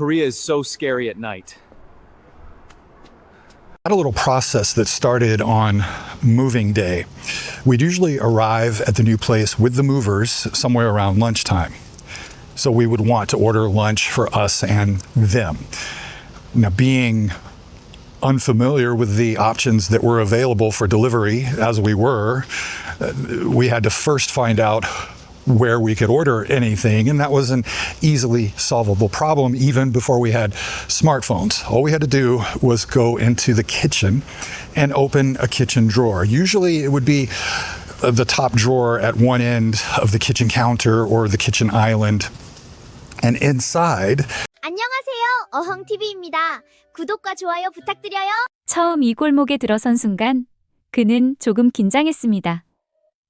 Korea is so scary at night. Had a little process that started on moving day. We'd usually arrive at the new place with the movers somewhere around lunchtime. So we would want to order lunch for us and them. Now, being unfamiliar with the options that were available for delivery as we were, we had to first find out where we could order anything, and that was an easily solvable problem even before we had smartphones. All we had to do was go into the kitchen and open a kitchen drawer. Usually it would be the top drawer at one end of the kitchen counter or the kitchen island, and inside. 안녕하세요. 어흥TV입니다. 구독과 좋아요 부탁드려요. 처음 이 골목에 들어선 순간 그는 조금 긴장했습니다.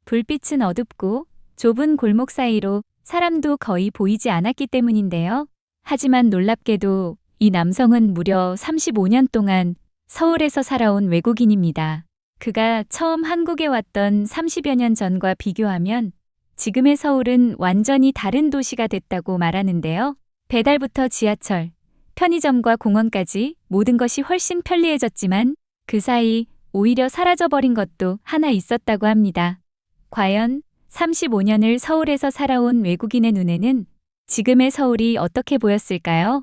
불빛은 어둡고 좁은 골목 사이로 사람도 거의 보이지 않았기 때문인데요. 하지만 놀랍게도 이 남성은 무려 35년 동안 서울에서 살아온 외국인입니다. 그가 처음 한국에 왔던 30여 년 전과 비교하면 지금의 서울은 완전히 다른 도시가 됐다고 말하는데요. 배달부터 지하철, 편의점과 공원까지 모든 것이 훨씬 편리해졌지만 그 사이 오히려 사라져버린 것도 하나 있었다고 합니다. 과연 35년을 서울에서 살아온 외국인의 눈에는 지금의 서울이 어떻게 보였을까요?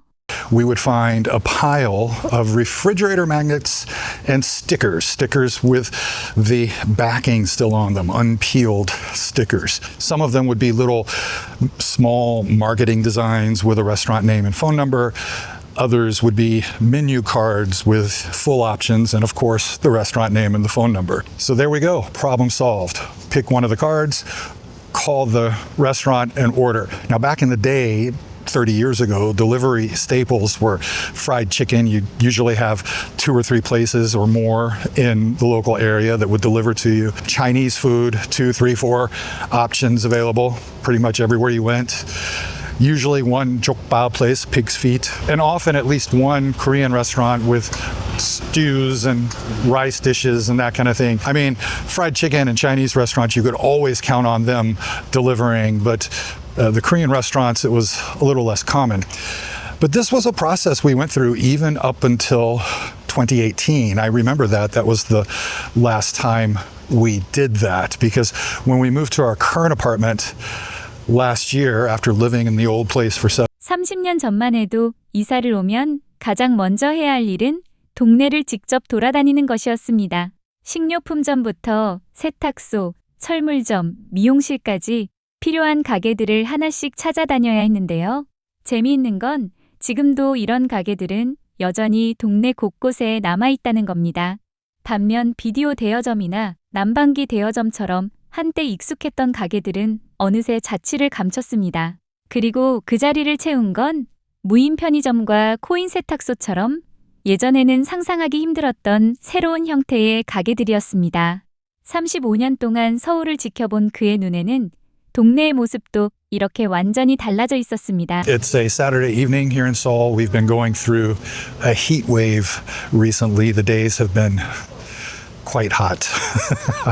We would find a pile of refrigerator magnets and stickers with the backing still on them, unpeeled stickers. Some of them would be little small marketing designs with a restaurant name and phone number. Others would be menu cards with full options and, of course, the restaurant name and the phone number. So there we go, problem solved. Pick one of the cards, call the restaurant and order. Now, back in the day, 30 years ago, delivery staples were fried chicken. You'd usually have 2 or 3 places or more in the local area that would deliver to you. Chinese food, 2, 3, 4 options available pretty much everywhere you went. Usually one jokbal place, pig's feet, and often at least one Korean restaurant with stews and rice dishes and that kind of thing. I mean, fried chicken and Chinese restaurants, you could always count on them delivering, but the Korean restaurants, it was a little less common. But this was a process we went through even up until 2018. I remember that. That was the last time we did that, because when we moved to our current apartment last year after living in the old place for 30년 전만 해도 이사를 오면 가장 먼저 해야 할 일은 동네를 직접 돌아다니는 것이었습니다. 식료품점부터 세탁소, 철물점, 미용실까지 필요한 가게들을 하나씩 찾아다녀야 했는데요. 재미있는 건 지금도 이런 가게들은 여전히 동네 곳곳에 남아있다는 겁니다. 반면 비디오 대여점이나 난방기 대여점처럼 한때 익숙했던 가게들은 어느새 자취를 감췄습니다. 그리고 그 자리를 채운 건 무인 편의점과 코인 세탁소처럼 예전에는 상상하기 힘들었던 새로운 형태의 가게들이었습니다. 35년 동안 서울을 지켜본 그의 눈에는 동네의 모습도 이렇게 완전히 달라져 있었습니다. It's a Saturday evening here in Seoul. We've been going through a heat wave recently. The days have been quite hot.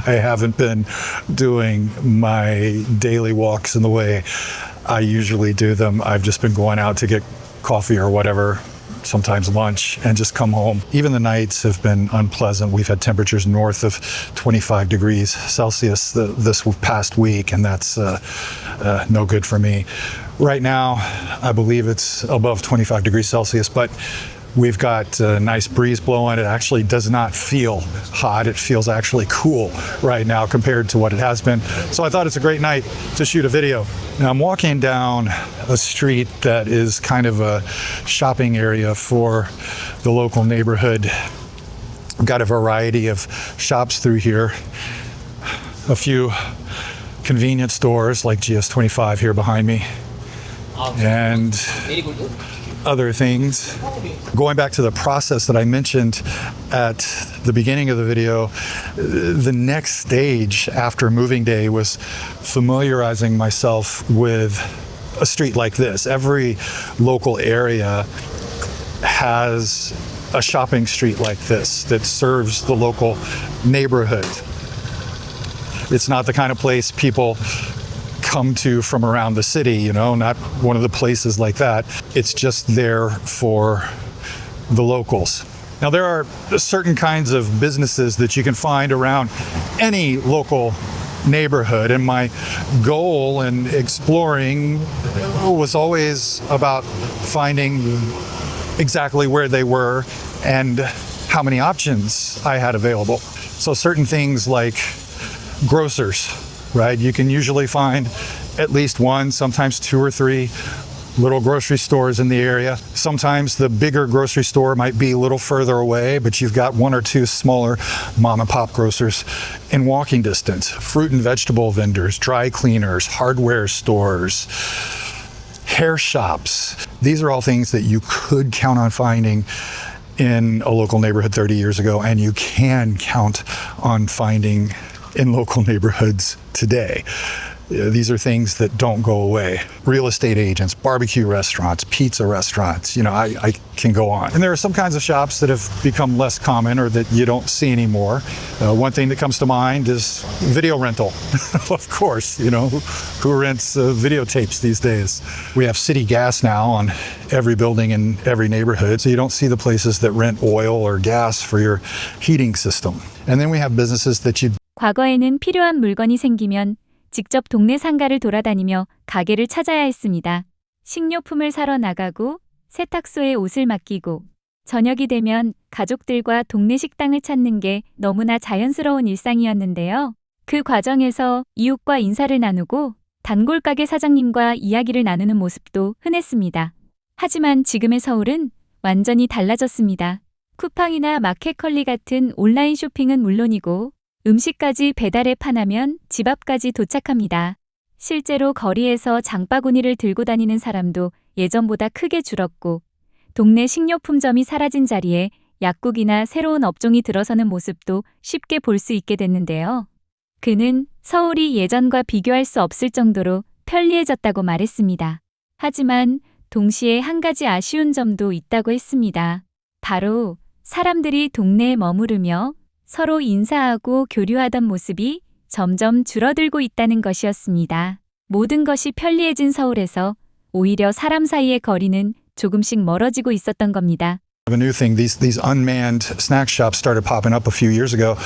I haven't been doing my daily walks in the way I usually do them. I've just been going out to get coffee or whatever, sometimes lunch, and just come home. Even the nights have been unpleasant. We've had temperatures north of 25 degrees Celsius this past week, and that's no good for me. Right now, I believe it's above 25 degrees Celsius, but we've got a nice breeze blowing. It actually does not feel hot. It feels actually cool right now compared to what it has been. So I thought it's a great night to shoot a video. Now I'm walking down a street that is kind of a shopping area for the local neighborhood. We've got a variety of shops through here. A few convenience stores like GS25 here behind me. And other things. Going back to the process that I mentioned at the beginning of the video, the next stage after moving day was familiarizing myself with a street like this. Every local area has a shopping street like this that serves the local neighborhood. It's not the kind of place people come to from around the city, you know, not one of the places like that. It's just there for the locals. Now, there are certain kinds of businesses that you can find around any local neighborhood, and my goal in exploring was always about finding exactly where they were and how many options I had available. So certain things like grocers, right? You can usually find at least one, sometimes two or three little grocery stores in the area. Sometimes the bigger grocery store might be a little further away, but you've got one or two smaller mom and pop grocers in walking distance. Fruit and vegetable vendors, dry cleaners, hardware stores, hair shops. These are all things that you could count on finding in a local neighborhood 30 years ago, and you can count on finding in local neighborhoods today. These are things that don't go away. Real estate agents, barbecue restaurants, pizza restaurants, you know, I can go on. And there are some kinds of shops that have become less common or that you don't see anymore. One thing that comes to mind is video rental. Of course, you know, who rents videotapes these days? We have city gas now on every building in every neighborhood, so you don't see the places that rent oil or gas for your heating system. And then we have businesses that you 과거에는 필요한 물건이 생기면 직접 동네 상가를 돌아다니며 가게를 찾아야 했습니다. 식료품을 사러 나가고 세탁소에 옷을 맡기고 저녁이 되면 가족들과 동네 식당을 찾는 게 너무나 자연스러운 일상이었는데요. 그 과정에서 이웃과 인사를 나누고 단골 가게 사장님과 이야기를 나누는 모습도 흔했습니다. 하지만 지금의 서울은 완전히 달라졌습니다. 쿠팡이나 마켓컬리 같은 온라인 쇼핑은 물론이고 음식까지 배달에 파나면 집 앞까지 도착합니다. 실제로 거리에서 장바구니를 들고 다니는 사람도 예전보다 크게 줄었고 동네 식료품점이 사라진 자리에 약국이나 새로운 업종이 들어서는 모습도 쉽게 볼 수 있게 됐는데요. 그는 서울이 예전과 비교할 수 없을 정도로 편리해졌다고 말했습니다. 하지만 동시에 한 가지 아쉬운 점도 있다고 했습니다. 바로 사람들이 동네에 머무르며 서로 인사하고 교류하던 모습이 점점 줄어들고 있다는 것이었습니다. 모든 것이 편리해진 서울에서 오히려 사람 사이의 거리는 조금씩 멀어지고 있었던 겁니다. A new thing, these unmanned snack shops started popping up a few years ago,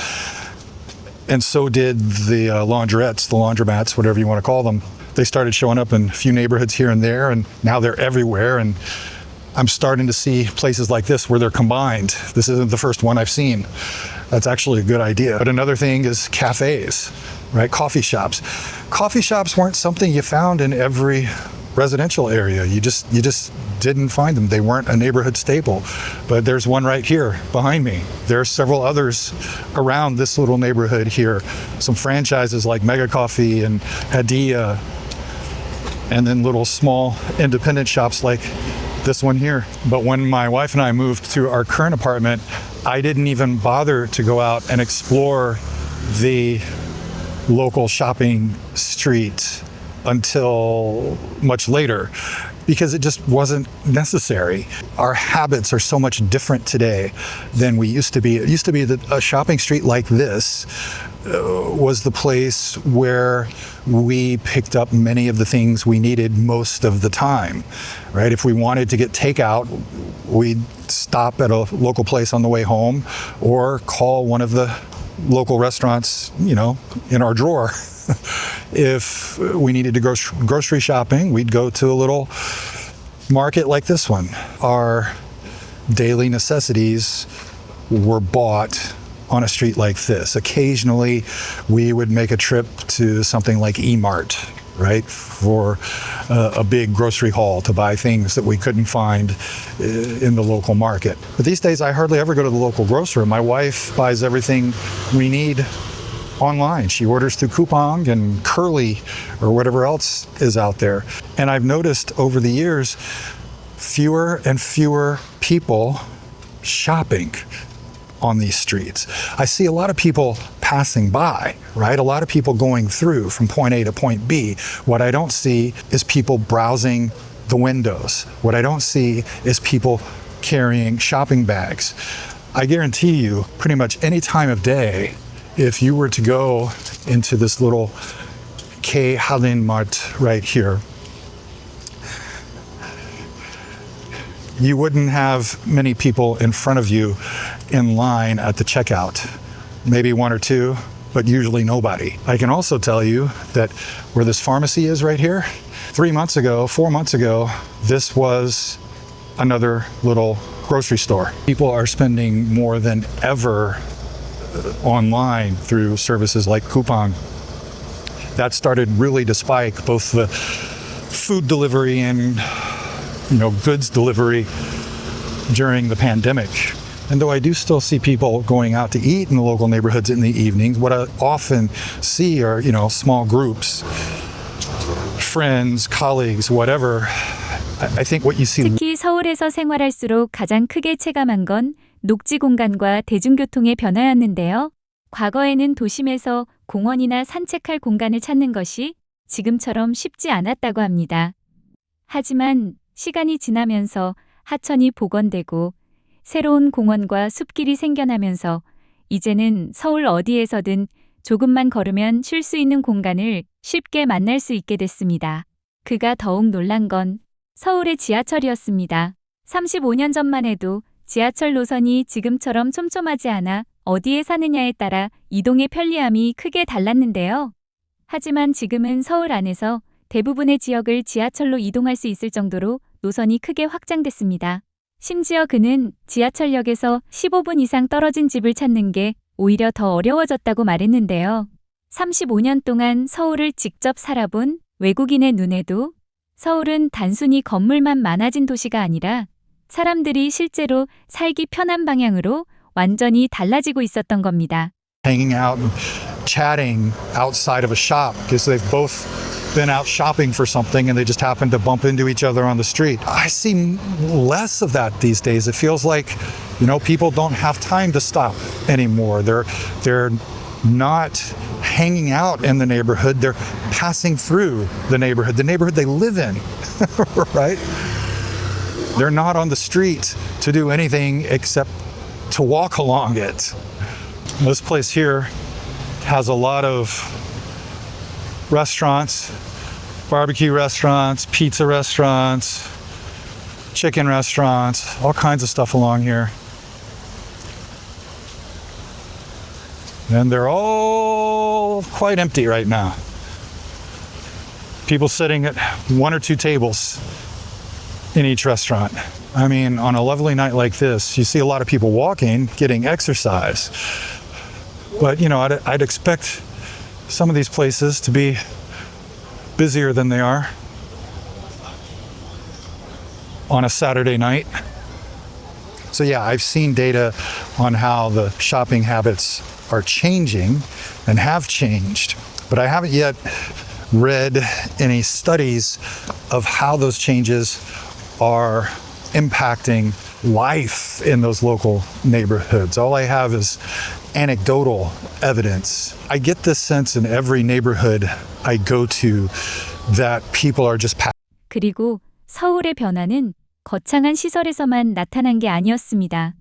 and so did the laundrettes, the laundromats, whatever you want to call them. They started showing up in a few neighborhoods here and there, and now they're everywhere. And I'm starting to see places like this where they're combined. This isn't the first one I've seen. That's actually a good idea. But another thing is cafes, right? Coffee shops. Coffee shops weren't something you found in every residential area. You just didn't find them. They weren't a neighborhood staple. But there's one right here behind me. There are several others around this little neighborhood here. Some franchises like Mega Coffee and Hadia, and then little small independent shops like this one here. But when my wife and I moved to our current apartment, I didn't even bother to go out and explore the local shopping street until much later because it just wasn't necessary. Our habits are so much different today than we used to be. It used to be that a shopping street like this was the place where we picked up many of the things we needed most of the time, right? If we wanted to get takeout, we'd stop at a local place on the way home or call one of the local restaurants, you know, in our drawer. If we needed to go grocery shopping, we'd go to a little market like this one. Our daily necessities were bought on a street like this. Occasionally, we would make a trip to something like E-Mart, right, for a big grocery haul to buy things that we couldn't find in the local market. But these days, I hardly ever go to the local grocer. My wife buys everything we need online. She orders through Coupang and Curly or whatever else is out there. And I've noticed over the years, fewer and fewer people shopping on these streets. I see a lot of people passing by, right? A lot of people going through from point A to point B. What I don't see is people browsing the windows. What I don't see is people carrying shopping bags. I guarantee you, pretty much any time of day, if you were to go into this little K Halin Mart right here. You wouldn't have many people in front of you in line at the checkout. Maybe one or two, but usually nobody. I can also tell you that where this pharmacy is right here, 4 months ago, this was another little grocery store. People are spending more than ever online through services like Coupang. That started really to spike, both the food delivery and goods delivery during the pandemic. And though I do still see people going out to eat in the local neighborhoods in the evenings, what I often see are, small groups, friends, colleagues, whatever. I think what you see. 특히 서울에서 생활할수록 가장 크게 체감한 건 녹지 공간과 대중교통의 변화였는데요. 과거에는 도심에서 공원이나 산책할 공간을 찾는 것이 지금처럼 쉽지 않았다고 합니다. 하지만 시간이 지나면서 하천이 복원되고 새로운 공원과 숲길이 생겨나면서 이제는 서울 어디에서든 조금만 걸으면 쉴 수 있는 공간을 쉽게 만날 수 있게 됐습니다. 그가 더욱 놀란 건 서울의 지하철이었습니다. 35년 전만 해도 지하철 노선이 지금처럼 촘촘하지 않아 어디에 사느냐에 따라 이동의 편리함이 크게 달랐는데요. 하지만 지금은 서울 안에서 대부분의 지역을 지하철로 이동할 수 있을 정도로 노선이 크게 확장됐습니다. 심지어 그는 지하철역에서 15분 이상 떨어진 집을 찾는 게 오히려 더 어려워졌다고 말했는데요. 35년 동안 서울을 직접 살아본 외국인의 눈에도 서울은 단순히 건물만 많아진 도시가 아니라 사람들이 실제로 살기 편한 방향으로 완전히 달라지고 있었던 겁니다. Hanging out and chatting outside of a shop because they've both been out shopping for something and they just happen to bump into each other on the street. I see less of that these days. It feels like, people don't have time to stop anymore. They're not hanging out in the neighborhood. They're passing through the neighborhood they live in, right? They're not on the street to do anything except to walk along it. This place here has a lot of restaurants, barbecue restaurants, pizza restaurants, chicken restaurants, all kinds of stuff along here. And they're all quite empty right now. People sitting at 1 or 2 tables in each restaurant. I mean, on a lovely night like this, you see a lot of people walking, getting exercise. But, I'd expect some of these places to be busier than they are on a Saturday night. So yeah, I've seen data on how the shopping habits are changing and have changed, but I haven't yet read any studies of how those changes are impacting life in those local neighborhoods. All I have is anecdotal evidence. I get this sense in every neighborhood I go to that people are just 그리고 서울의 변화는 거창한 시설에서만 나타난 게 아니었습니다.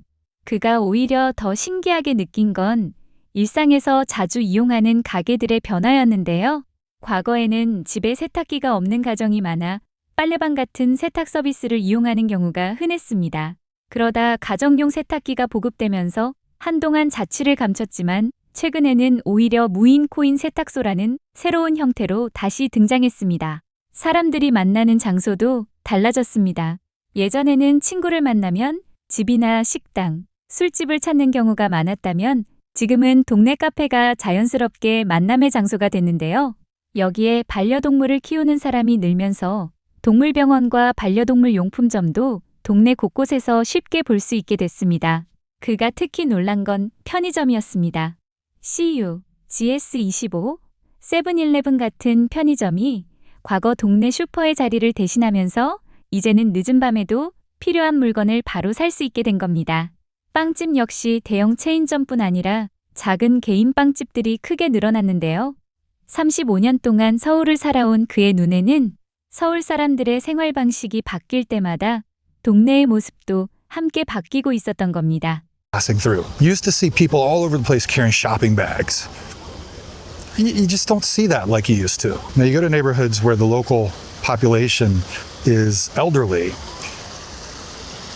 그가 오히려 더 신기하게 느낀 건 일상에서 자주 이용하는 가게들의 변화였는데요. 과거에는 집에 세탁기가 없는 가정이 많아 빨래방 같은 세탁 서비스를 이용하는 경우가 흔했습니다. 그러다 가정용 세탁기가 보급되면서 한동안 자취를 감췄지만 최근에는 오히려 무인 코인 세탁소라는 새로운 형태로 다시 등장했습니다. 사람들이 만나는 장소도 달라졌습니다. 예전에는 친구를 만나면 집이나 식당, 술집을 찾는 경우가 많았다면 지금은 동네 카페가 자연스럽게 만남의 장소가 됐는데요. 여기에 반려동물을 키우는 사람이 늘면서 동물병원과 반려동물 용품점도 동네 곳곳에서 쉽게 볼 수 있게 됐습니다. 그가 특히 놀란 건 편의점이었습니다. CU, GS25, 세븐일레븐 같은 편의점이 과거 동네 슈퍼의 자리를 대신하면서 이제는 늦은 밤에도 필요한 물건을 바로 살 수 있게 된 겁니다. 빵집 역시 대형 체인점뿐 아니라 작은 개인 빵집들이 크게 늘어났는데요. 35년 동안 서울을 살아온 그의 눈에는 서울 사람들의 생활 방식이 바뀔 때마다 동네의 모습도 함께 바뀌고 있었던 겁니다. passing through. Used to see people all over the place carrying shopping bags. you just don't see that like you used to. Now you go to neighborhoods where the local population is elderly,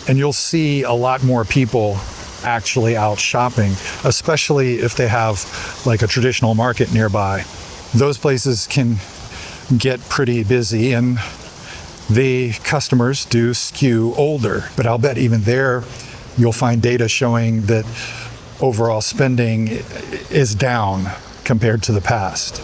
and you'll see a lot more people actually out shopping, especially if they have like a traditional market nearby. Those places can get pretty busy, and the customers do skew older. But I'll bet even there you'll find data showing that overall spending is down compared to the past.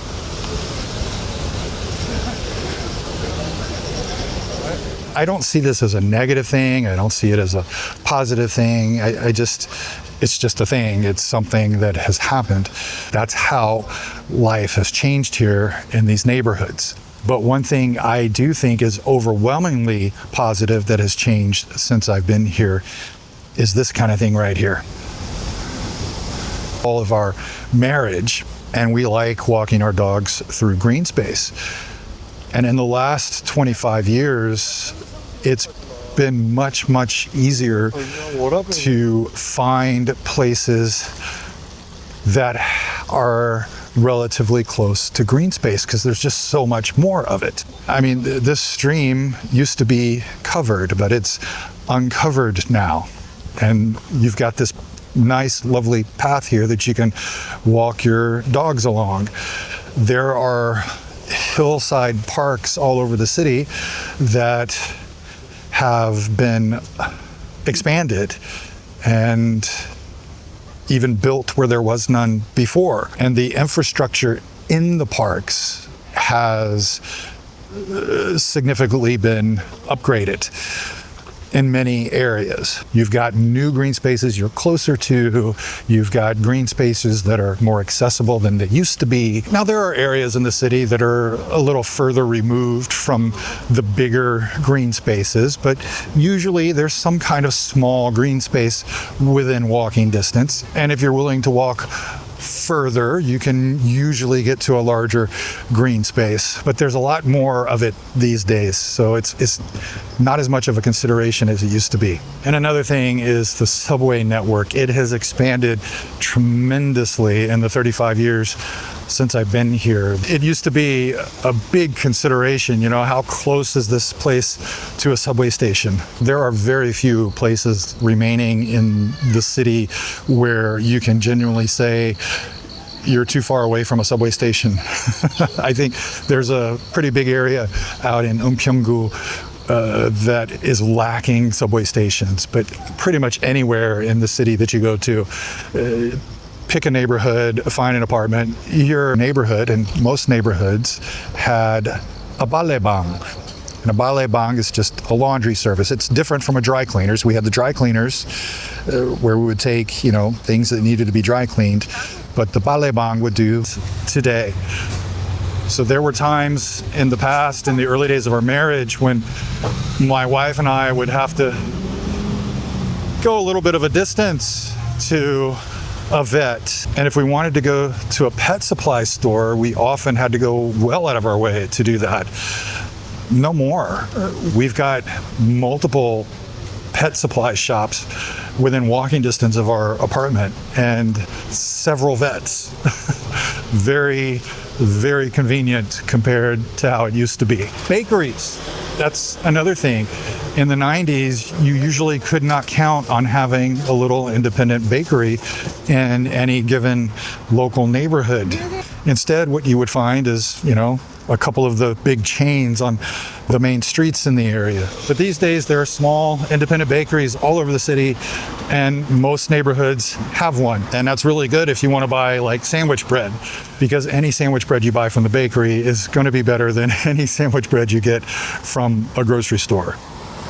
I don't see this as a negative thing. I don't see it as a positive thing. It's just a thing. It's something that has happened. That's how life has changed here in these neighborhoods. But one thing I do think is overwhelmingly positive that has changed since I've been here is this kind of thing right here. All of our marriage, and we like walking our dogs through green space. And in the last 25 years, it's been much, much easier to find places that are relatively close to green space because there's just so much more of it. I mean, this stream used to be covered, but it's uncovered now. And you've got this nice, lovely path here that you can walk your dogs along. There are hillside parks all over the city that have been expanded and even built where there was none before. And the infrastructure in the parks has significantly been upgraded in many areas. You've got new green spaces you're closer to. You've got green spaces that are more accessible than they used to be. Now, there are areas in the city that are a little further removed from the bigger green spaces, but usually there's some kind of small green space within walking distance. And if you're willing to walk further, you can usually get to a larger green space, but there's a lot more of it these days, so it's not as much of a consideration as it used to be. And another thing is the subway network. It has expanded tremendously in the 35 years since I've been here. It used to be a big consideration, how close is this place to a subway station? There are very few places remaining in the city where you can genuinely say you're too far away from a subway station. I think there's a pretty big area out in Eunpyeonggu that is lacking subway stations, but pretty much anywhere in the city that you go to, pick a neighborhood, find an apartment. Your neighborhood, and most neighborhoods, had a balebang. And a balebang is just a laundry service. It's different from a dry cleaners. We had the dry cleaners where we would take, things that needed to be dry cleaned, but the balebang would do today. So there were times in the past, in the early days of our marriage, when my wife and I would have to go a little bit of a distance to a vet. And if we wanted to go to a pet supply store, we often had to go well out of our way to do that. No more. We've got multiple pet supply shops within walking distance of our apartment and several vets. Very, very convenient compared to how it used to be. Bakeries, that's another thing. In the 90s, you usually could not count on having a little independent bakery in any given local neighborhood. Instead, what you would find is, a couple of the big chains on the main streets in the area. But these days, there are small independent bakeries all over the city, and most neighborhoods have one. And that's really good if you want to buy like sandwich bread, because any sandwich bread you buy from the bakery is going to be better than any sandwich bread you get from a grocery store.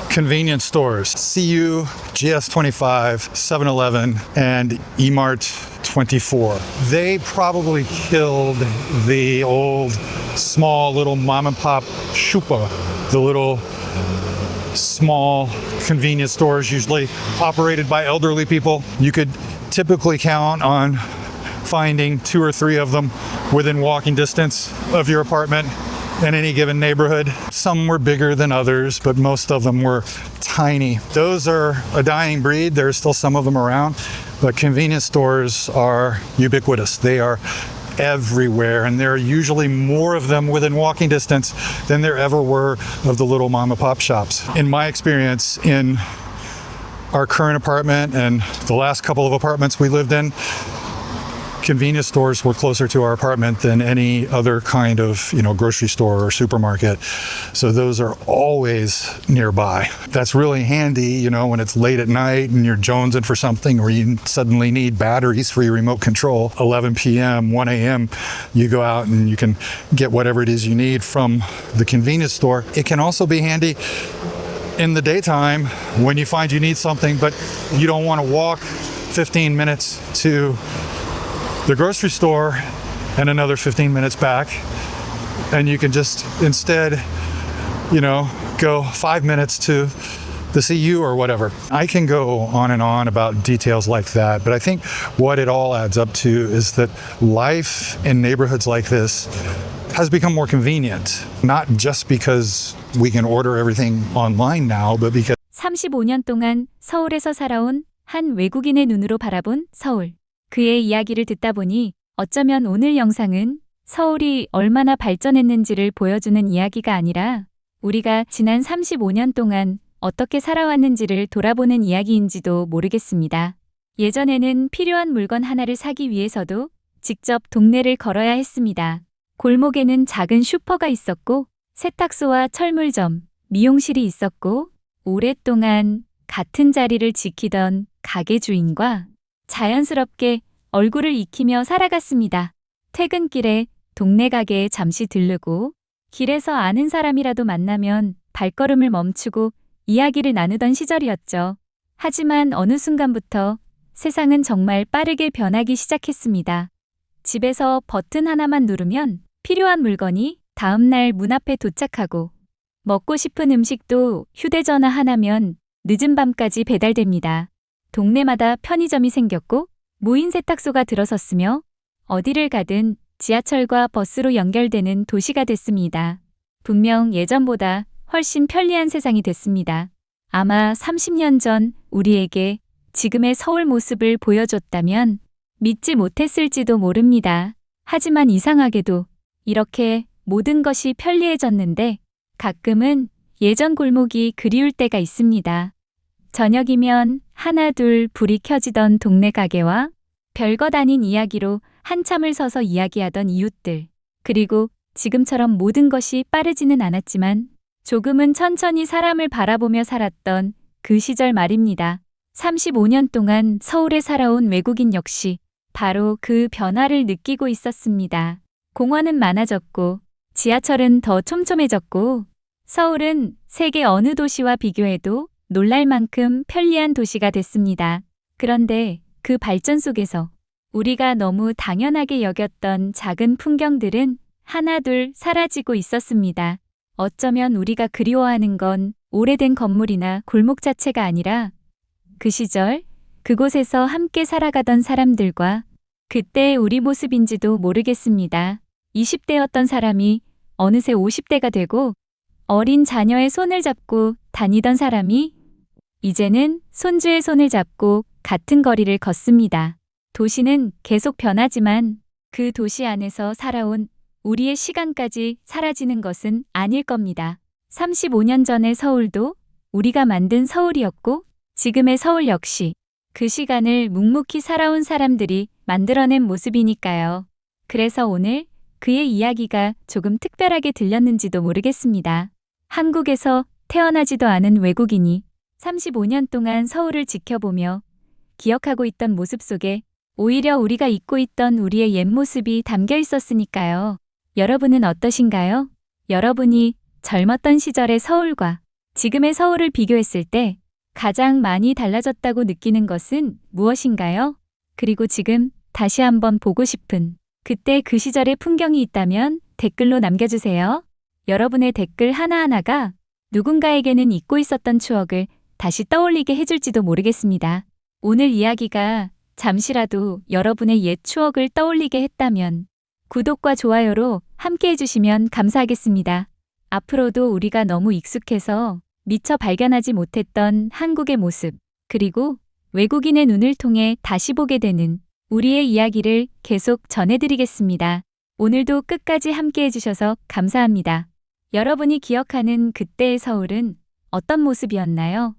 Convenience stores, CU, GS25, 7-Eleven, and eMart 24. They probably killed the old small little mom and pop shupa, the little small convenience stores usually operated by elderly people. You could typically count on finding 2 or 3 of them within walking distance of your apartment in any given neighborhood. Some were bigger than others, but most of them were tiny. Those are a dying breed. There's still some of them around, but convenience stores are ubiquitous. They are everywhere, and there are usually more of them within walking distance than there ever were of the little mom and pop shops. In my experience in our current apartment and the last couple of apartments we lived in, convenience stores were closer to our apartment than any other kind of, grocery store or supermarket. So those are always nearby. That's really handy, when it's late at night and you're jonesing for something or you suddenly need batteries for your remote control. 11 p.m., 1 a.m., you go out and you can get whatever it is you need from the convenience store. It can also be handy in the daytime when you find you need something, but you don't want to walk 15 minutes to the grocery store and another 15 minutes back, and you can just instead, go 5 minutes to the CU or whatever. I can go on and on about details like that, but I think what it all adds up to is that life in neighborhoods like this has become more convenient, not just because we can order everything online now, but because 35년 동안 서울에서 살아온 한 외국인의 눈으로 바라본 서울. 그의 이야기를 듣다 보니 어쩌면 오늘 영상은 서울이 얼마나 발전했는지를 보여주는 이야기가 아니라 우리가 지난 35년 동안 어떻게 살아왔는지를 돌아보는 이야기인지도 모르겠습니다. 예전에는 필요한 물건 하나를 사기 위해서도 직접 동네를 걸어야 했습니다. 골목에는 작은 슈퍼가 있었고 세탁소와 철물점, 미용실이 있었고 오랫동안 같은 자리를 지키던 가게 주인과 자연스럽게 얼굴을 익히며 살아갔습니다. 퇴근길에 동네 가게에 잠시 들르고 길에서 아는 사람이라도 만나면 발걸음을 멈추고 이야기를 나누던 시절이었죠. 하지만 어느 순간부터 세상은 정말 빠르게 변하기 시작했습니다. 집에서 버튼 하나만 누르면 필요한 물건이 다음날 문 앞에 도착하고 먹고 싶은 음식도 휴대전화 하나면 늦은 밤까지 배달됩니다. 동네마다 편의점이 생겼고 무인 세탁소가 들어섰으며 어디를 가든 지하철과 버스로 연결되는 도시가 됐습니다. 분명 예전보다 훨씬 편리한 세상이 됐습니다. 아마 30년 전 우리에게 지금의 서울 모습을 보여줬다면 믿지 못했을지도 모릅니다. 하지만 이상하게도 이렇게 모든 것이 편리해졌는데 가끔은 예전 골목이 그리울 때가 있습니다. 저녁이면 하나둘 불이 켜지던 동네 가게와 별것 아닌 이야기로 한참을 서서 이야기하던 이웃들, 그리고 지금처럼 모든 것이 빠르지는 않았지만 조금은 천천히 사람을 바라보며 살았던 그 시절 말입니다. 35년 동안 서울에 살아온 외국인 역시 바로 그 변화를 느끼고 있었습니다. 공원은 많아졌고 지하철은 더 촘촘해졌고 서울은 세계 어느 도시와 비교해도 놀랄 만큼 편리한 도시가 됐습니다. 그런데 그 발전 속에서 우리가 너무 당연하게 여겼던 작은 풍경들은 하나둘 사라지고 있었습니다. 어쩌면 우리가 그리워하는 건 오래된 건물이나 골목 자체가 아니라 그 시절 그곳에서 함께 살아가던 사람들과 그때의 우리 모습인지도 모르겠습니다. 20대였던 사람이 어느새 50대가 되고 어린 자녀의 손을 잡고 다니던 사람이 이제는 손주의 손을 잡고 같은 거리를 걷습니다. 도시는 계속 변하지만 그 도시 안에서 살아온 우리의 시간까지 사라지는 것은 아닐 겁니다. 35년 전의 서울도 우리가 만든 서울이었고 지금의 서울 역시 그 시간을 묵묵히 살아온 사람들이 만들어낸 모습이니까요. 그래서 오늘 그의 이야기가 조금 특별하게 들렸는지도 모르겠습니다. 한국에서 태어나지도 않은 외국인이 35년 동안 서울을 지켜보며 기억하고 있던 모습 속에 오히려 우리가 잊고 있던 우리의 옛 모습이 담겨 있었으니까요. 여러분은 어떠신가요? 여러분이 젊었던 시절의 서울과 지금의 서울을 비교했을 때 가장 많이 달라졌다고 느끼는 것은 무엇인가요? 그리고 지금 다시 한번 보고 싶은 그때 그 시절의 풍경이 있다면 댓글로 남겨주세요. 여러분의 댓글 하나하나가 누군가에게는 잊고 있었던 추억을 다시 떠올리게 해줄지도 모르겠습니다. 오늘 이야기가 잠시라도 여러분의 옛 추억을 떠올리게 했다면 구독과 좋아요로 함께 해주시면 감사하겠습니다. 앞으로도 우리가 너무 익숙해서 미처 발견하지 못했던 한국의 모습, 그리고 외국인의 눈을 통해 다시 보게 되는 우리의 이야기를 계속 전해드리겠습니다. 오늘도 끝까지 함께 해주셔서 감사합니다. 여러분이 기억하는 그때의 서울은 어떤 모습이었나요?